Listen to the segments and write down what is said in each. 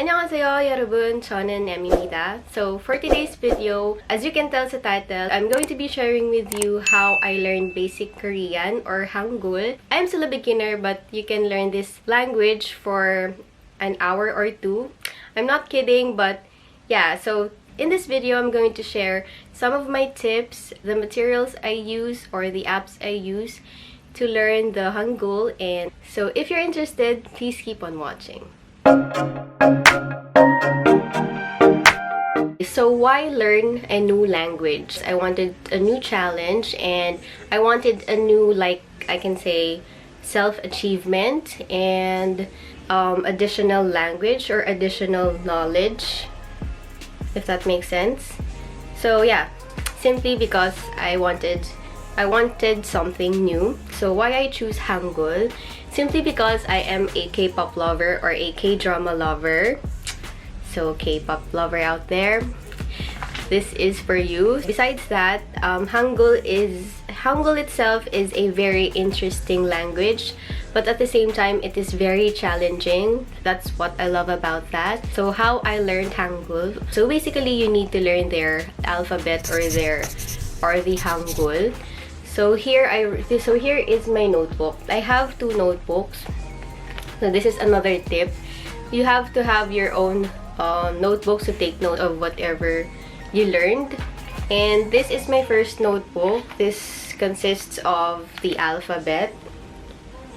안녕하세요 여러분, 저는 Emmy입니다. So for today's video, as you can tell sa title, I'm going to be sharing with you how I learned basic Korean or Hangul. I'm still a beginner, but you can learn this language for an hour or two. I'm not kidding, but yeah, so in this video, I'm going to share some of my tips, the materials I use or the apps I use to learn the Hangul. And so if you're interested, please keep on watching. So why learn a new language? I wanted a new challenge and I wanted a new, like I can say, self-achievement and additional language or additional knowledge, if that makes sense. So yeah, simply because I wanted something new. So why I choose Hangul? Simply because I am a K-pop lover or a K-drama lover. So K-pop lover out there, this is for you. Besides that, Hangul itself is a very interesting language, but at the same time it is very challenging. That's what I love about that. So how I learned Hangul. So basically you need to learn their alphabet or the Hangul. So here is my notebook. I have two notebooks. So this is another tip. You have to have your own notebooks to take note of whatever you learned. And this is my first notebook. This consists of the alphabet.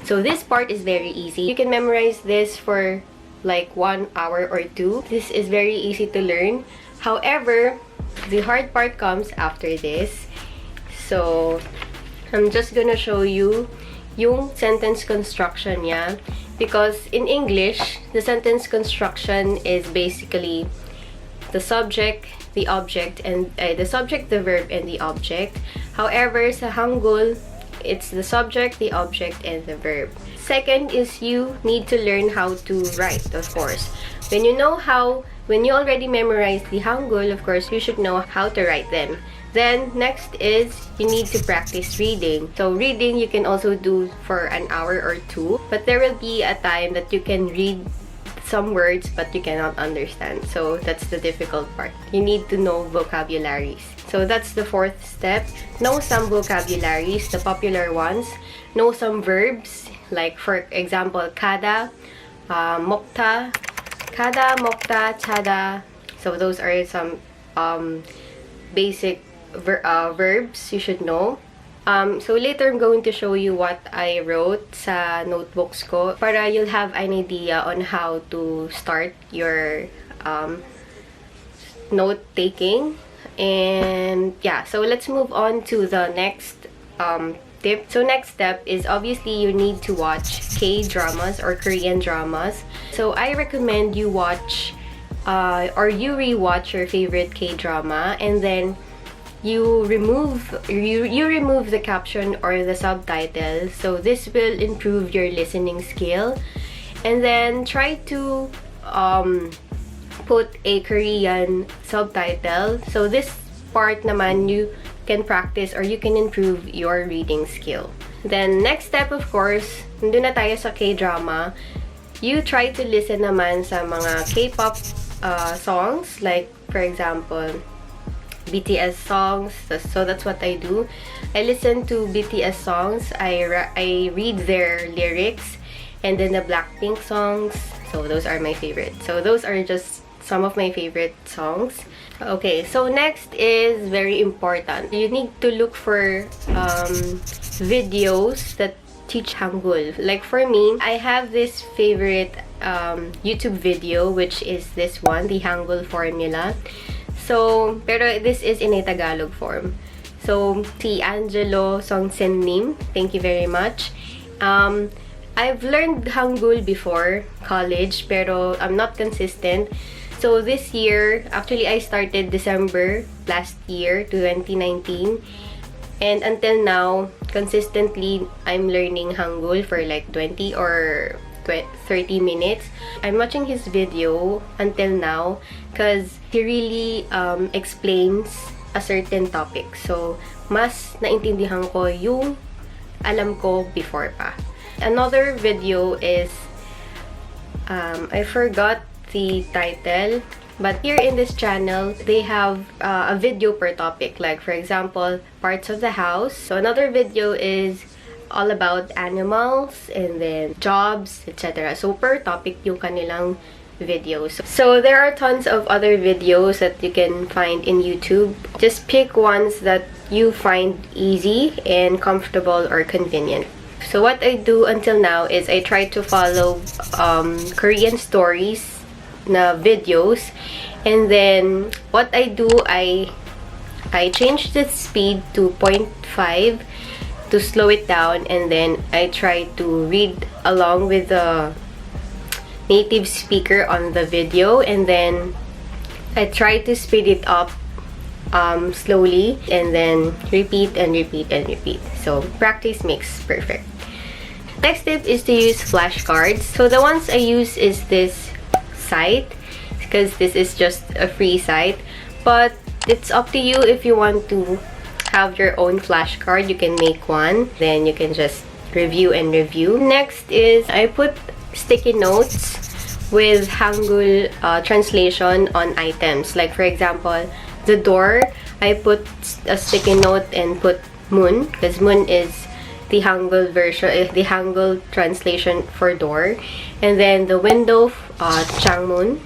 So this part is very easy. You can memorize this for like 1 hour or two. This is very easy to learn. However, the hard part comes after this. So I'm just gonna show you yung sentence construction niya, because in English, the sentence construction is basically the subject, the object, and the subject, the verb, and the object. However, sa Hangul, it's the subject, the object, and the verb. Second is you need to learn how to write, of course. When you already memorize the Hangul, of course, you should know how to write them. Then, next is you need to practice reading. So, reading you can also do for an hour or two. But there will be a time that you can read some words but you cannot understand. So, that's the difficult part. You need to know vocabularies. So, that's the fourth step. Know some vocabularies, the popular ones. Know some verbs. Like, for example, kada, mokta, chada. So, those are some basic verbs you should know. So later I'm going to show you what I wrote sa notebooks ko para you'll have an idea on how to start your note taking. And yeah, so let's move on to the next tip. So next step is obviously you need to watch K-dramas or Korean dramas. So I recommend you watch or you rewatch your favorite K-drama, and then you remove the caption or the subtitle. So this will improve your listening skill. And then try to put a Korean subtitle. So this part naman you can practice or you can improve your reading skill. Then next step, of course, nandun na tayo sa K-drama. You try to listen naman sa mga K-pop songs, like for example BTS songs. So that's what I do. I listen to BTS songs. I read their lyrics, and then the Blackpink songs. So those are my favorite. So those are just some of my favorite songs. Okay, so next is very important. You need to look for videos that teach Hangul. Like for me, I have this favorite YouTube video, which is this one, the Hangul Formula. So, pero this is in a Tagalog form. So, si Angelo Songsen-nim, thank you very much. I've learned Hangul before college, pero I'm not consistent. So, this year, actually I started December last year, 2019. And until now, consistently, I'm learning Hangul for like 20 or 30 minutes. I'm watching his video until now because he really explains a certain topic. So, mas naintindihan ko yung alam ko before pa. Another video is, I forgot the title. But here in this channel, they have a video per topic. Like, for example, parts of the house. So another video is all about animals, and then jobs, etc. So per topic yung kanilang videos. So there are tons of other videos that you can find in YouTube. Just pick ones that you find easy and comfortable or convenient. So what I do until now is I try to follow Korean stories na videos, and then what I do, I change the speed to 0.5 to slow it down, and then I try to read along with the native speaker on the video, and then I try to speed it up slowly, and then repeat and repeat and repeat. So practice makes perfect. Next tip is to use flashcards. So the ones I use is this site, because this is just a free site, but it's up to you. If you want to have your own flashcard, you can make one, then you can just review and review. Next is I put sticky notes with Hangul translation on items. Like, for example, the door, I put a sticky note and put moon, because moon is the Hangul version, the Hangul translation for door. And then the window, changmun.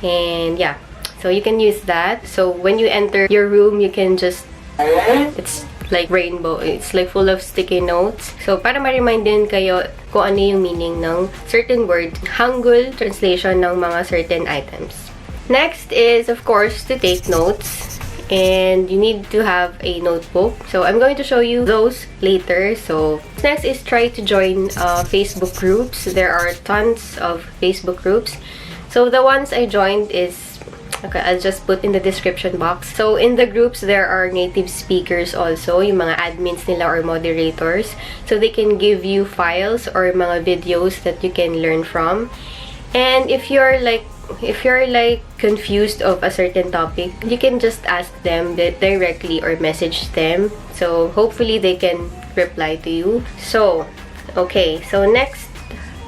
And yeah, so you can use that. So when you enter your room, you can just, it's like rainbow, it's like full of sticky notes. So para ma-remind din kayo kung ano yung meaning ng certain word, Hangul translation ng mga certain items. Next is, of course, to take notes. And you need to have a notebook. So I'm going to show you those later. So next is try to join Facebook groups. There are tons of Facebook groups. So the ones I joined is, okay, I'll just put in the description box. So in the groups, there are native speakers also, yung mga admins nila or moderators. So they can give you files or mga videos that you can learn from. And if you're like confused of a certain topic, you can just ask them directly or message them. So hopefully they can reply to you. So, okay. So next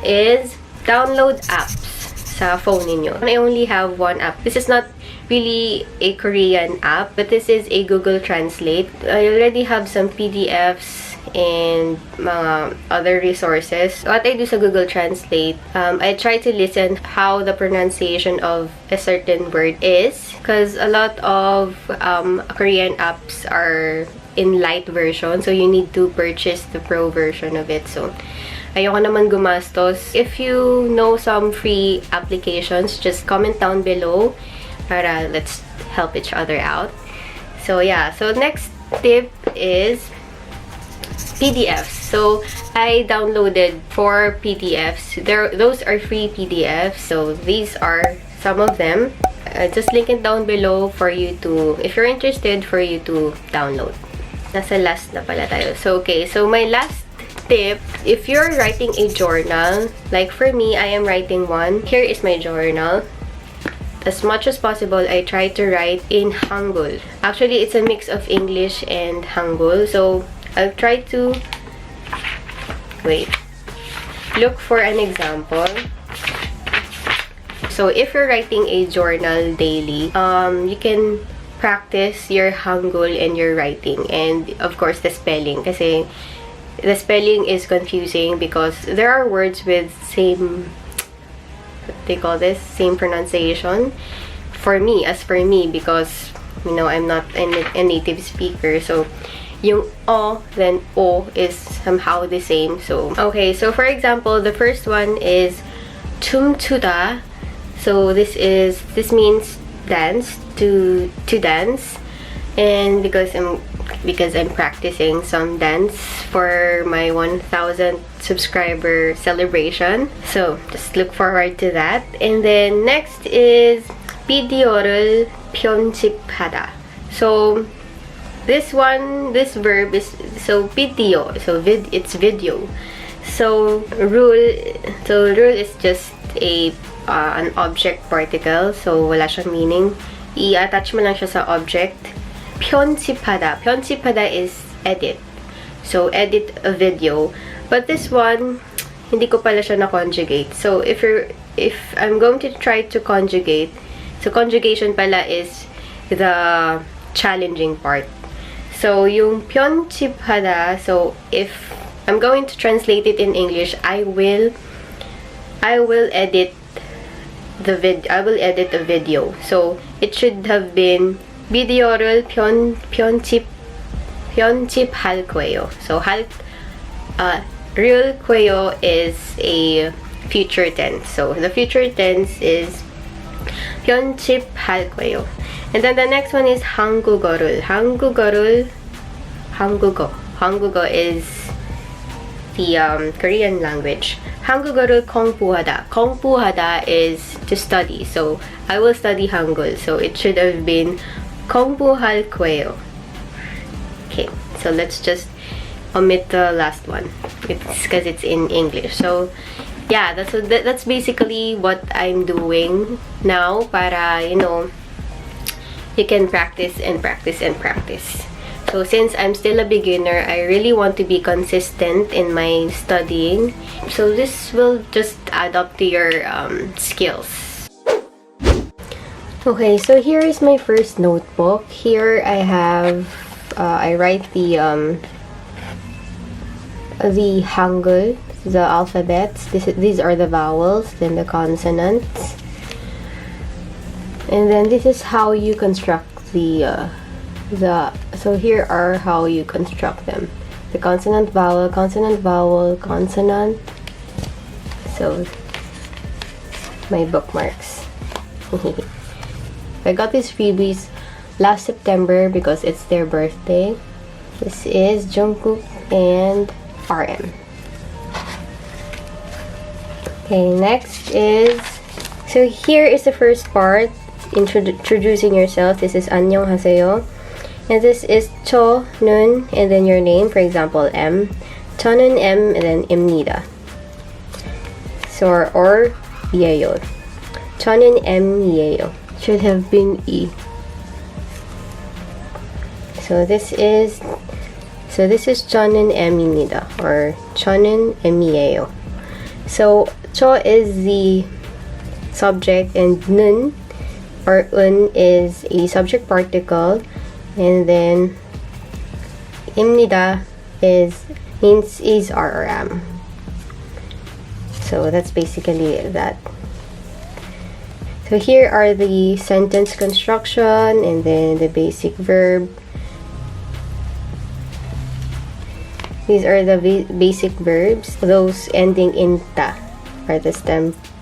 is download apps sa phone ninyo. I only have one app. This is not really a Korean app, but this is a Google Translate. I already have some PDFs and mga other resources. What I do sa Google Translate, I try to listen how the pronunciation of a certain word is, because a lot of Korean apps are in light version, so you need to purchase the pro version of it. So ayoko naman gumastos. If you know some free applications, just comment down below para let's help each other out. So yeah, so next tip is PDFs. So I downloaded 4 PDFs. Those are free PDFs. So these are some of them. Just link it down below for you to, if you're interested, for you to download. Nasa last na pala tayo. So okay, so my last tip, if you're writing a journal, like for me, I am writing one. Here is my journal. As much as possible, I try to write in Hangul. Actually, it's a mix of English and Hangul. So I'll try to look for an example. So if you're writing a journal daily, you can practice your Hangul and your writing, and of course the spelling, kasi the spelling is confusing because there are words with same, what they call this, same pronunciation. For me, because you know I'm not a native speaker, so yung O, then O is somehow the same. So, okay, so for example, the first one is Totada. So this means dance, to dance. And because I'm practicing some dance for my 1,000 subscriber celebration. So just look forward to that. And then next is 비디오를 편집하다. So this verb is, so video, so it's video. So rule is just an object particle, so wala siyang meaning. I-attach mo lang siya sa object. 편집하다 is edit. So edit a video. But this one, hindi ko pala siya na-conjugate. So if you're if I'm going to try to conjugate, so conjugation pala is the challenging part. So yung 편집하다, so if I'm going to translate it in English, I will edit the video. So it should have been 비디오를 편집할 거예요. So real 거예요 is a future tense. So the future tense is 편집할 거예요. And then the next one is 한국어를. 한국어 is the Korean language. 한국어를 공부하다. 공부하다 is to study. So I will study Hangul. So it should have been 공부할 거예요. Okay, so let's just omit the last one. It's because it's in English. So yeah, that's basically what I'm doing now. Para, you know, you can practice and practice and practice. So since I'm still a beginner, I really want to be consistent in my studying. So this will just add up to your skills. Okay, so here is my first notebook. Here I have, I write the Hangul, the alphabets. These are the vowels, then the consonants. And then this is how you construct so here are how you construct them. The consonant, vowel, consonant. So my bookmarks. I got these freebies last September because it's their birthday. This is Jungkook and RM. Okay, next is, so here is the first part, introducing yourself. This is 안녕하세요. And this is 저는, and then your name, for example, M. 저는 M, and then 입니다. So, or 이에요. 저는 M이에요. Should have been E. So this is 저는 M입니다, or 저는 M이에요. So 저 is the subject, and 는 or un is a subject particle, and then 입니다 means is, are, or am. So that's basically that. So here are the sentence construction, and then the basic verb. These are the basic verbs. Those ending in ta are the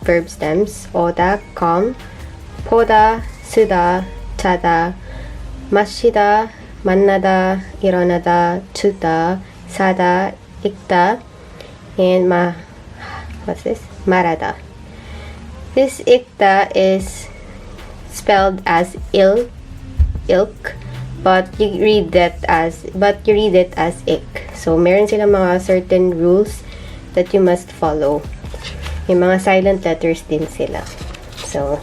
verb stems. 오다, come. 보다, 쓰다, 자다, 마시다, 만나다, 일어나다, 주다, 사다, 읽다, and what's this? 말하다. This 읽다 is spelled as ilk, but you read it as ik. So meron silang mga certain rules that you must follow. May mga silent letters din sila. So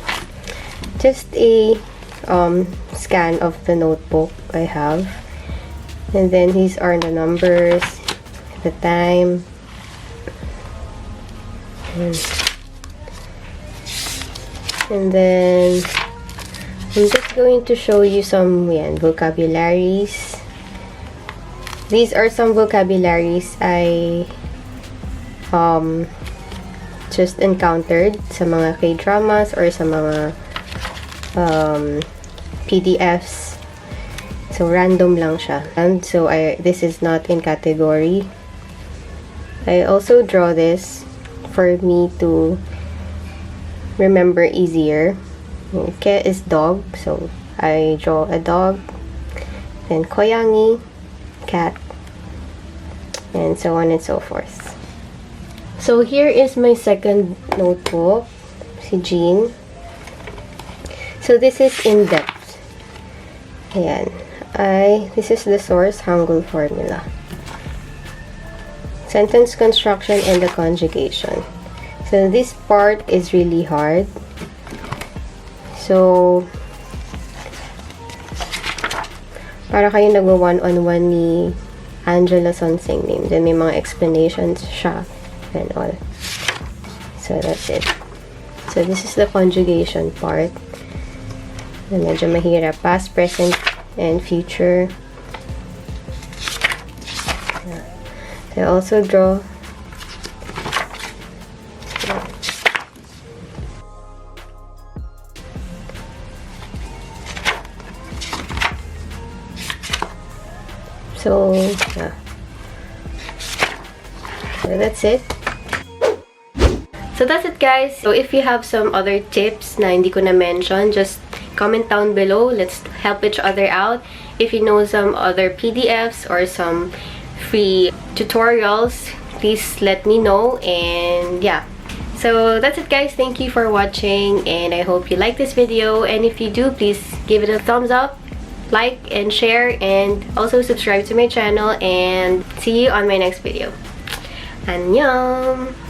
just a scan of the notebook I have, and then these are the numbers, the time, and then I'm just going to show you some vocabularies. These are some vocabularies I just encountered sa mga K-dramas or sa mga PDFs. So random lang siya. And so this is not in category. I also draw this for me to remember easier. Ke is dog, so I draw a dog. Then 고양이, cat, and so on and so forth. So here is my second notebook, si Jean. So this is in depth. Ayan. This is the source, Hangul Formula. Sentence construction and the conjugation. So this part is really hard. So para kayo nagwa-one-on-one ni Angela Sonsing name. Then may mga explanations siya and all. So that's it. So, this is the conjugation part. Na medyo mahirap. Past, present, and future. I also draw so yeah. So that's it. So that's it, guys. So if you have some other tips na hindi ko na mention, just comment down below. Let's help each other out. If you know some other PDFs or some free tutorials, please let me know. And yeah, so that's it, guys. Thank you for watching, and I hope you like this video. And if you do, please give it a thumbs up, like and share, and also subscribe to my channel. And see you on my next video. Annyeong!